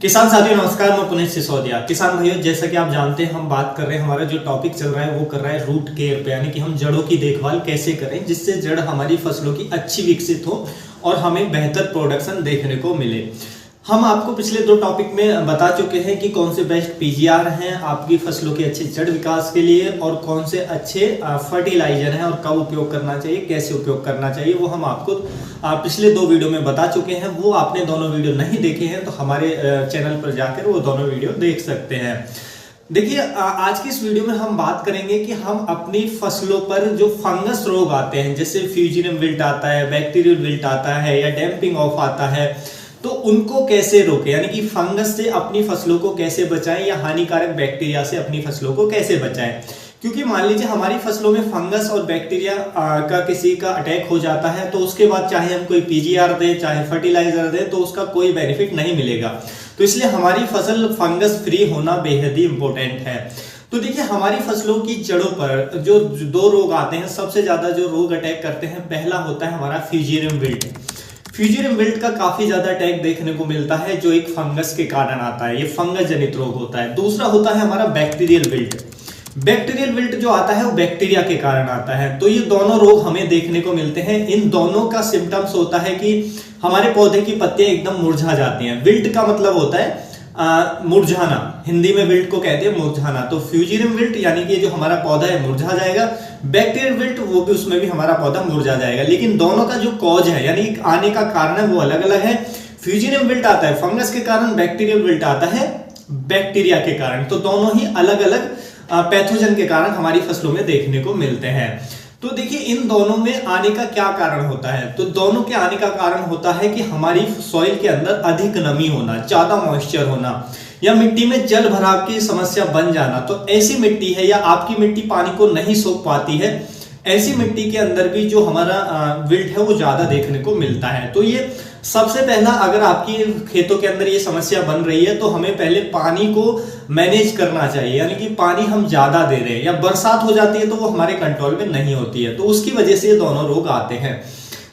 किसान साथियों नमस्कार, मैं पुनीत सिसोदिया। किसान भाइयों, जैसा कि आप जानते हैं हम बात कर रहे हैं, हमारा जो टॉपिक चल रहा है वो कर रहा है रूट केयर पे, यानी कि हम जड़ों की देखभाल कैसे करें जिससे जड़ हमारी फसलों की अच्छी विकसित हो और हमें बेहतर प्रोडक्शन देखने को मिले। हम आपको पिछले दो टॉपिक में बता चुके हैं कि कौन से बेस्ट पीजीआर हैं आपकी फसलों के अच्छे जड़ विकास के लिए और कौन से अच्छे फर्टिलाइजर हैं और कब उपयोग करना चाहिए, कैसे उपयोग करना चाहिए, वो हम आपको पिछले दो वीडियो में बता चुके हैं। वो आपने दोनों वीडियो नहीं देखे हैं तो हमारे चैनल पर जाकर वो दोनों वीडियो देख सकते हैं। देखिए, आज की इस वीडियो में हम बात करेंगे कि हम अपनी फसलों पर जो फंगस रोग आते हैं, जैसे फ्यूजियम विल्ट आता है, बैक्टीरियल विल्ट आता है या डैम्पिंग ऑफ आता है, तो उनको कैसे रोकें, यानी कि फंगस से अपनी फसलों को कैसे बचाएं या हानिकारक बैक्टीरिया से अपनी फसलों को कैसे बचाएं। क्योंकि मान लीजिए हमारी फसलों में फंगस और बैक्टीरिया का किसी का अटैक हो जाता है तो उसके बाद चाहे हम कोई पीजीआर दें चाहे फर्टिलाइजर दें तो उसका कोई बेनिफिट नहीं मिलेगा। तो इसलिए हमारी फसल फंगस फ्री होना बेहद ही इंपॉर्टेंट है। तो देखिए, हमारी फसलों की जड़ों पर जो दो रोग आते हैं, सबसे ज्यादा जो रोग अटैक करते हैं, पहला होता है हमारा फ्यूजियम विल्ट। फ्यूजियम विल्ट का काफी ज्यादा अटैक देखने को मिलता है जो एक फंगस के कारण आता है, ये फंगस जनित रोग होता है। दूसरा होता है हमारा बैक्टीरियल विल्ट। बैक्टीरियल विल्ट जो आता है वो बैक्टीरिया के कारण आता है। तो ये दोनों रोग हमें देखने को मिलते हैं। इन दोनों का सिम्टम्स होता है कि हमारे पौधे की पत्तियां एकदम मुरझा जाती हैं। विल्ट का मतलब होता है मुरझाना, हिंदी में विल्ट को कहते हैं मुरझाना। तो फ्यूजियम विल्ट यानी कि जो हमारा पौधा है मुरझा जाएगा, बैक्टीरियल विल्ट वो भी, उसमें भी हमारा पौधा मुरझा जाएगा। लेकिन दोनों का जो कॉज है यानी आने का कारण है वो अलग अलग है। फ्यूजियम विल्ट आता है फंगस के कारण, बैक्टीरियल विल्ट आता है बैक्टीरिया के कारण। तो दोनों ही अलग अलग पैथोजन के कारण हमारी फसलों में देखने को मिलते हैं। तो देखिए, इन दोनों में आने का क्या कारण होता है, तो दोनों के आने का कारण होता है कि हमारी सॉइल के अंदर अधिक नमी होना, ज्यादा मॉइस्चर होना या मिट्टी में जल भराव की समस्या बन जाना। तो ऐसी मिट्टी है या आपकी मिट्टी पानी को नहीं सोख पाती है, ऐसी मिट्टी के अंदर भी जो हमारा विल्ट है वो ज्यादा देखने को मिलता है। तो ये सबसे पहला, अगर आपकी खेतों के अंदर ये समस्या बन रही है तो हमें पहले पानी को मैनेज करना चाहिए, यानी कि पानी हम ज्यादा दे रहे हैं या बरसात हो जाती है तो वो हमारे कंट्रोल में नहीं होती है, तो उसकी वजह से ये दोनों रोग आते हैं।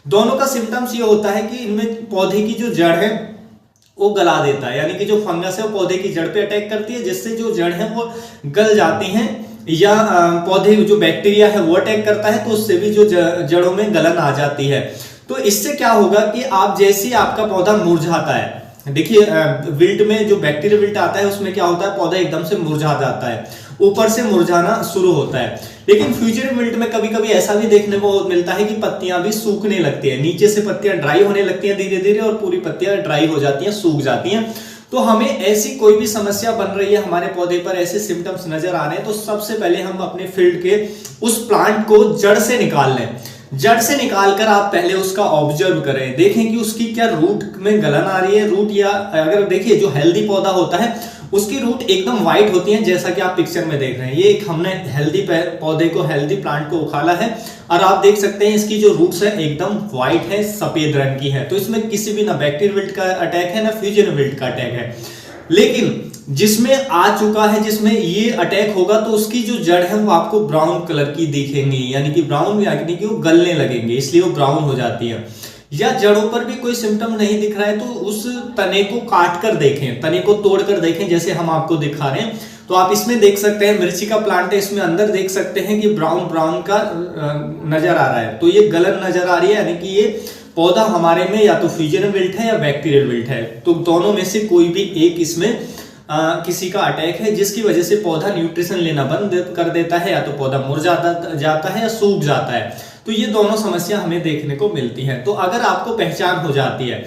दोनों का सिम्टम्स ये होता है कि इनमें पौधे की जो जड़ है वो गला देता है, यानी कि जो फंगस है वो पौधे की जड़ पे अटैक करती है जिससे जो जड़ है वो गल जाती हैं, या पौधे जो बैक्टीरिया है वो अटैक करता है तो उससे भी जो जड़ों में गलन आ जाती है। तो इससे क्या होगा कि आप जैसे आपका पौधा मुरझाता है, देखिए विल्ट में जो बैक्टीरिया विल्ट आता है उसमें क्या होता है, पौधा एकदम से मुरझा जाता है, ऊपर से मुरझाना शुरू होता है। लेकिन फ्यूजियम विल्ट में कभी कभी ऐसा भी देखने को मिलता है कि पत्तियां भी सूखने लगती है, नीचे से पत्तियां ड्राई होने लगती हैं धीरे धीरे और पूरी पत्तियां ड्राई हो जाती हैं, सूख जाती हैं। तो हमें ऐसी कोई भी समस्या बन रही है, हमारे पौधे पर ऐसे सिम्टम्स नजर आ रहे हैं, तो सबसे पहले हम अपने फील्ड के उस प्लांट को जड़ से निकाल लें। जड़ से निकालकर आप पहले उसका ऑब्जर्व करें, देखें कि उसकी क्या रूट में गलन आ रही है। रूट, या अगर देखिए जो हेल्दी पौधा होता है उसकी रूट एकदम व्हाइट होती है, जैसा कि आप पिक्चर में देख रहे हैं। ये एक हमने हेल्दी पौधे को, हेल्दी प्लांट को उखाड़ा है और आप देख सकते हैं इसकी जो रूट्स है एकदम व्हाइट है, सफेद रंग की है। तो इसमें किसी भी ना बैक्टीरियल विल्ट का अटैक है ना फ्यूजियम विल्ट का अटैक है। लेकिन जिसमें आ चुका है, जिसमें ये अटैक होगा, तो उसकी जो जड़ है वो आपको ब्राउन कलर की दिखेंगी, यानी कि ब्राउन, यानी कि वो गलने लगेंगे, इसलिए वो ब्राउन हो जाती है। या जड़ों पर भी कोई सिम्टम नहीं दिख रहा है तो उस तने को काट कर देखें, तने को तोड़ कर देखें, जैसे हम आपको दिखा रहे हैं। तो आप इसमें देख सकते हैं, मिर्ची का प्लांट है, इसमें अंदर देख सकते हैं कि ब्राउन ब्राउन का नजर आ रहा है, तो ये गलन नजर आ रही है, यानी कि ये पौधा हमारे में या तो फ्यूजियम विल्ट है या बैक्टीरियल विल्ट है। तो दोनों में से कोई भी एक इसमें किसी का अटैक है, जिसकी वजह से पौधा न्यूट्रिशन लेना बंद कर देता है, या तो पौधा मुरझा जाता है या सूख जाता है। तो ये दोनों समस्या हमें देखने को मिलती है। तो अगर आपको पहचान हो जाती है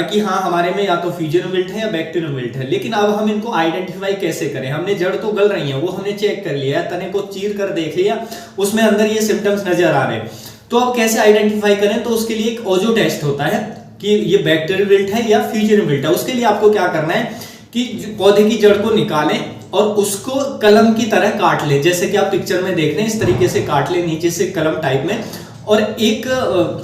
कि हाँ हमारे में या तो फ्यूजियम विल्ट है या बैक्टीरियल विल्ट है, लेकिन अब हम इनको आइडेंटिफाई कैसे करें। हमने जड़ तो गल रही है वो हमने चेक कर लिया, तने को चीर कर देख लिया, उसमें अंदर ये सिम्टम्स नजर आ रहे हैं, तो अब कैसे आइडेंटिफाई करें। तो उसके लिए एक ओजो टेस्ट होता है कि ये बैक्टीरियल विल्ट है या फ्यूजियम विल्ट है। उसके लिए आपको क्या करना है कि पौधे की जड़ को निकालें और उसको कलम की तरह काट लें, जैसे कि आप पिक्चर में देख रहे हैं, इस तरीके से काट लें, नीचे से कलम टाइप में। और एक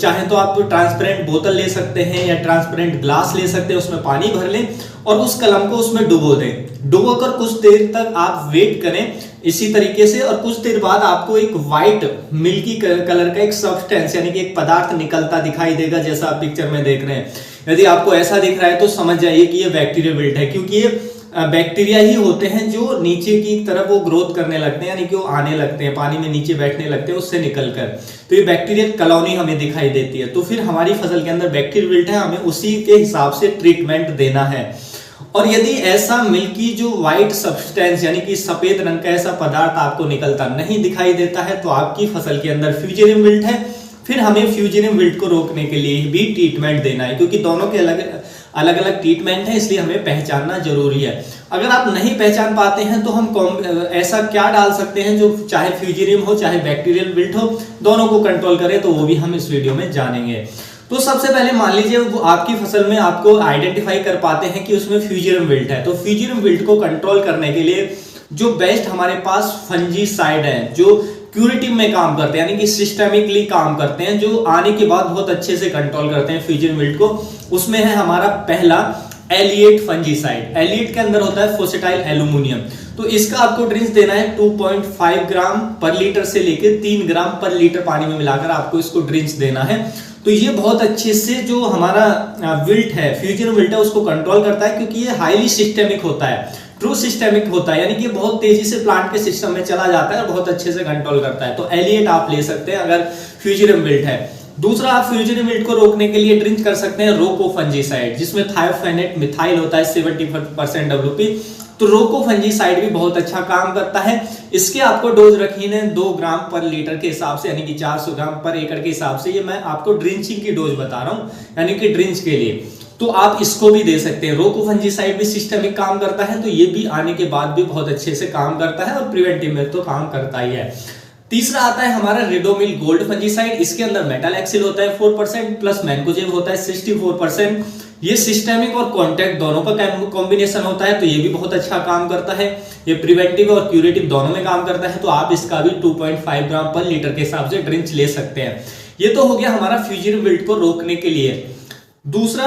चाहे तो आप ट्रांसपेरेंट बोतल ले सकते हैं या ट्रांसपेरेंट ग्लास ले सकते हैं, उसमें पानी भर लें और उस कलम को उसमें डुबो दें। डुबो कर कुछ देर तक आप वेट करें इसी तरीके से, और कुछ देर बाद आपको एक व्हाइट मिल्की कलर का एक सब्सटेंस यानी कि एक पदार्थ निकलता दिखाई देगा, जैसा आप पिक्चर में देख रहे हैं। यदि आपको ऐसा दिख रहा है तो समझ जाइए कि ये बैक्टीरियल विल्ट है, क्योंकि ये बैक्टीरिया ही होते हैं जो नीचे की तरफ वो ग्रोथ करने लगते हैं, यानी कि वो आने लगते हैं, पानी में नीचे बैठने लगते हैं उससे निकलकर। तो ये बैक्टीरियल कॉलोनी हमें दिखाई देती है। तो फिर हमारी फसल के अंदर बैक्टीरियल विल्ट है, हमें उसी के हिसाब से ट्रीटमेंट देना है। और यदि ऐसा मिल्की जो व्हाइट सब्सटेंस यानी कि सफेद रंग का ऐसा पदार्थ आपको निकलता नहीं दिखाई देता है तो आपकी फसल के अंदर फ्यूजेरियम विल्ट है। फिर हमें फ्यूजेरियम विल्ट को रोकने के लिए भी ट्रीटमेंट देना है, क्योंकि दोनों के अलग अलग ट्रीटमेंट है, इसलिए हमें पहचानना जरूरी है। अगर आप नहीं पहचान पाते हैं तो हम ऐसा क्या डाल सकते हैं जो चाहे फ्यूजेरियम हो चाहे बैक्टीरियल विल्ट हो, दोनों को कंट्रोल करे, तो वो भी हम इस वीडियो में जानेंगे। तो सबसे पहले मान लीजिए वो आपकी फसल में आपको आइडेंटिफाई कर पाते हैं कि उसमें फ्यूजेरियम विल्ट है। तो फ्यूजेरियम विल्ट को कंट्रोल करने के लिए जो बेस्ट हमारे पास फंजीसाइड है, जो क्यूरेटिव में काम करते हैं, यानी कि सिस्टेमिकली काम करते हैं, जो आने के बाद बहुत अच्छे से कंट्रोल करते हैं फ्यूजेरियम विल्ट को, उसमें है हमारा पहला एलिएट फंजीसाइड। एलिएट के अंदर होता है फोसेटाइल एल्यूमिनियम। तो इसका आपको ड्रिंच देना है 2.5 ग्राम पर लीटर से लेकर 3 ग्राम पर लीटर पानी में मिलाकर आपको इसको ड्रिंच देना है। तो ये बहुत अच्छे से जो हमारा विल्ट है, फ्यूजेरियम विल्ट है, उसको कंट्रोल करता है, क्योंकि ये हाईली सिस्टेमिक होता है, ट्रू सिस्टेमिक होता है, यानी कि बहुत तेजी से प्लांट के सिस्टम में चला जाता है और बहुत अच्छे से कंट्रोल करता है। तो एलिएट आप ले सकते हैं अगर फ्यूजेरियम विल्ट है। दूसरा, आप फ्यूजेरियम विल्ट को रोकने के लिए ड्रिंच कर सकते हैं रोको फंजीसाइड, जिसमें थायोफेनेट मिथाइल होता है 70% WP। तो रोको फंजीसाइड भी बहुत अच्छा काम करता है। इसके आपको डोज रखी है 2 ग्राम पर लीटर के हिसाब से, यानी कि 400 ग्राम पर एकड़ के हिसाब से। ये मैं आपको ड्रिंचिंग की डोज बता रहा हूं, यानी कि ड्रिंच के लिए। तो आप इसको भी दे सकते हैं। रोको फंजीसाइड भी सिस्टेमिक काम करता है, तो ये भी आने के बाद भी बहुत अच्छे से काम करता है और प्रिवेंटिव में तो काम करता ही है। तीसरा आता है हमारा रिडोमिल गोल्ड फंजीसाइड। इसके अंदर मेटालैक्सिल होता है 4% प्लस मैंकोजेब होता है 64%। ये सिस्टेमिक और कॉन्टैक्ट दोनों का कॉम्बिनेशन होता है, तो ये भी बहुत अच्छा काम करता है। ये प्रिवेंटिव और क्यूरेटिव दोनों में काम करता है। तो आप इसका भी 2.5 ग्राम पर लीटर के हिसाब से ड्रिंच ले सकते हैं। ये तो हो गया हमारा फ्यूजेरियम विल्ट को रोकने के लिए। दूसरा,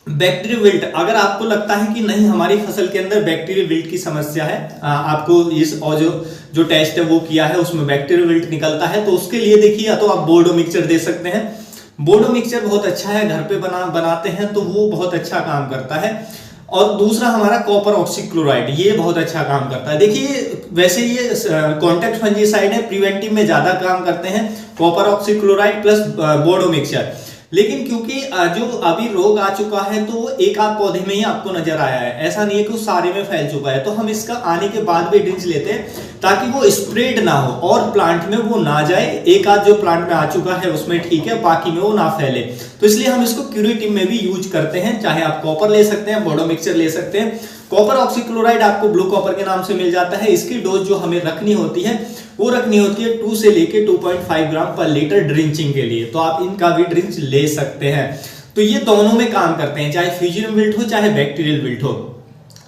बैक्टीरियल विल्ट। अगर आपको लगता है कि नहीं हमारी फसल के अंदर बैक्टीरियल विल्ट की समस्या है, आपको इस और जो टेस्ट है वो किया है उसमें बैक्टीरियल विल्ट निकलता है, तो उसके लिए देखिए या तो आप बोर्डो मिक्सचर दे सकते हैं। बोर्डो मिक्सचर बहुत अच्छा है, घर पे बनाते हैं तो वो बहुत अच्छा काम करता है। और दूसरा हमारा कॉपर ऑक्सीक्लोराइड, ये बहुत अच्छा काम करता है। देखिए वैसे ये कॉन्टैक्ट फंजीसाइड है, प्रिवेंटिव में ज्यादा काम करते हैं कॉपर ऑक्सीक्लोराइड प्लस बोर्डो मिक्सचर। लेकिन क्योंकि जो अभी रोग आ चुका है तो वो एक आध पौधे में ही आपको नजर आया है, ऐसा नहीं है कि वो सारे में फैल चुका है, तो हम इसका आने के बाद भी ड्रिंच लेते हैं ताकि वो स्प्रेड ना हो और प्लांट में वो ना जाए। एक आध जो प्लांट में आ चुका है उसमें ठीक है, बाकी में वो ना फैले, तो इसलिए हम इसको क्यूरेटिव में भी यूज करते हैं। चाहे आप कॉपर ले सकते हैं, बोर्डो मिक्सचर ले सकते हैं। कॉपर ऑक्सीक्लोराइड आपको ब्लू कॉपर के नाम से मिल जाता है। इसकी डोज जो हमें रखनी होती है वो रखनी होती है 2 से लेके 2.5 ग्राम पर लीटर ड्रिंचिंग के लिए, तो आप इनका भी ड्रिंच ले सकते हैं। तो ये दोनों में काम करते हैं, चाहे फ्यूजेरियम विल्ट हो चाहे बैक्टीरियल विल्ट हो।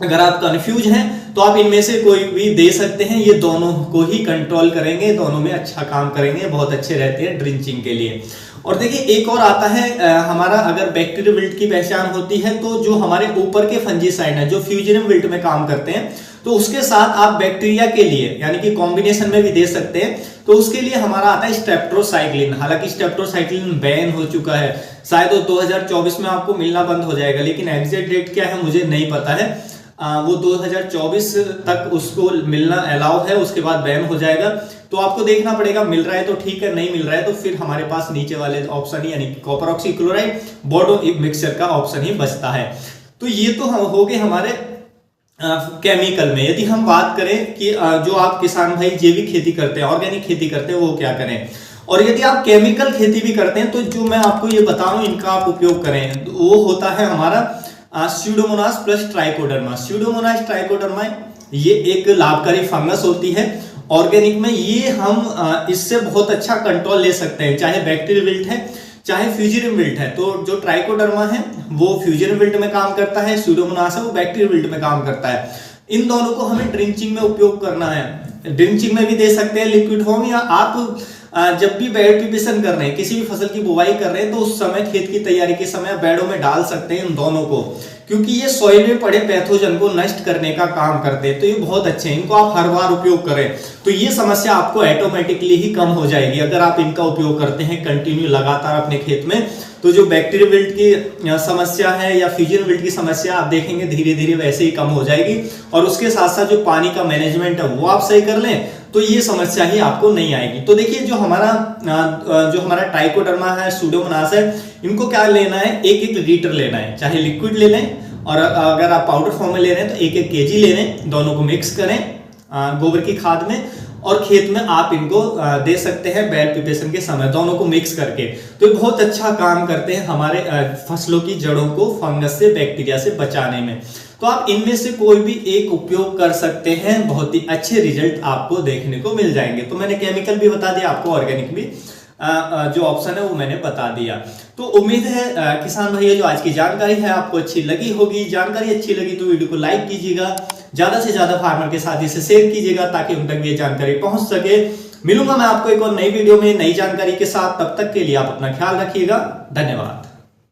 अगर आप कंफ्यूज हैं तो आप इनमें से कोई भी दे सकते हैं, ये दोनों को ही कंट्रोल करेंगे, दोनों में अच्छा काम करेंगे, बहुत अच्छे रहते हैं ड्रिंचिंग के लिए। और देखिए एक और आता है हमारा, अगर बैक्टीरियल विल्ट की पहचान होती है तो जो हमारे ऊपर के फंजीसाइड है जो फ्यूजेरियम विल्ट में काम करते हैं, तो उसके साथ आप बैक्टीरिया के लिए यानी कि कॉम्बिनेशन में भी दे सकते हैं। तो उसके लिए हमारा आता है स्टेप्टोसाइक्लिन। हालांकि स्टेप्टोसाइक्लिन बैन हो चुका है, शायद 2024 में आपको मिलना बंद हो जाएगा, लेकिन एग्जैक्ट डेट क्या है मुझे नहीं पता है। वो 2024 तक उसको मिलना अलाउ है, उसके बाद बैन हो जाएगा। तो आपको देखना पड़ेगा, मिल रहा है तो ठीक है, नहीं मिल रहा है तो फिर हमारे पास नीचे वाले ऑप्शन ही यानी कॉपर ऑक्सीक्लोराइड बोर्डो मिक्सचर का ऑप्शन ही बचता है। तो ये तो हो गए हमारे केमिकल में। यदि हम बात करें कि जो आप किसान भाई जैविक खेती करते हैं, ऑर्गेनिक खेती करते हैं, वो क्या करें, और यदि आप केमिकल खेती भी करते हैं तो जो मैं आपको ये बता रहा हूं इनका आप उपयोग करें। वो होता है हमारा Pseudomonas plus trichoderma. Pseudomonas trichoderma ये एक लाभकारी फंगस होती है ऑर्गेनिक में। ये हम इससे बहुत अच्छा कंट्रोल ले सकते हैं, चाहे बैक्टीरियल विल्ट है चाहे फ्यूजेरियम विल्ट है। तो जो ट्राइकोडर्मा है वो फ्यूजेरियम विल्ट में काम करता है, स्यूडोमोनास है वो बैक्टीरियल विल्ट में काम करता है। इन दोनों को हमें ड्रिंचिंग में उपयोग करना है। ड्रिंचिंग में भी दे सकते हैं लिक्विड फॉर्म, या आप जब भी बेड प्रिपरेशन कर रहे हैं, किसी भी फसल की बुवाई कर रहे हैं, तो उस समय खेत की तैयारी के समय बेडों में डाल सकते हैं इन दोनों को, क्योंकि ये सॉइल में पड़े पैथोजन को नष्ट करने का काम करते हैं। तो ये बहुत अच्छे हैं, इनको आप हर बार उपयोग करें तो ये समस्या आपको ऑटोमेटिकली ही कम हो जाएगी अगर आप इनका उपयोग करते हैं कंटिन्यू लगातार अपने खेत में। तो जो बैक्टीरियल विल्ट की समस्या है या फ्यूजन विल्ट की समस्या आप देखेंगे धीरे धीरे वैसे ही कम हो जाएगी। और उसके साथ साथ जो पानी का मैनेजमेंट है वो आप सही कर लें तो ये समस्या ही आपको नहीं आएगी। तो देखिए जो हमारा ट्राइकोडर्मा है, सूडोमोनास है, इनको क्या लेना है, 1-1 लीटर लेना है, चाहे लिक्विड ले लें और अगर आप पाउडर फॉर्म में ले रहे हैं तो 1-1 केजी ले लें, दोनों को मिक्स करें गोबर की खाद में और खेत में आप इनको दे सकते हैं बेड प्रिपरेशन के समय, दोनों को मिक्स करके। तो बहुत अच्छा काम करते हैं हमारे फसलों की जड़ों को फंगस से, बैक्टीरिया से बचाने में। तो आप इनमें से कोई भी एक उपयोग कर सकते हैं, बहुत ही अच्छे रिजल्ट आपको देखने को मिल जाएंगे। तो मैंने केमिकल भी बता दिया, आपको ऑर्गेनिक भी जो ऑप्शन है वो मैंने बता दिया। तो उम्मीद है किसान भैया जो आज की जानकारी है आपको अच्छी लगी होगी। जानकारी अच्छी लगी तो वीडियो को लाइक कीजिएगा, ज्यादा से ज्यादा फार्मर के साथ इसे शेयर कीजिएगा ताकि उन तक ये जानकारी पहुंच सके। मिलूंगा मैं आपको एक और नई वीडियो में नई जानकारी के साथ, तब तक के लिए आप अपना ख्याल रखिएगा। धन्यवाद।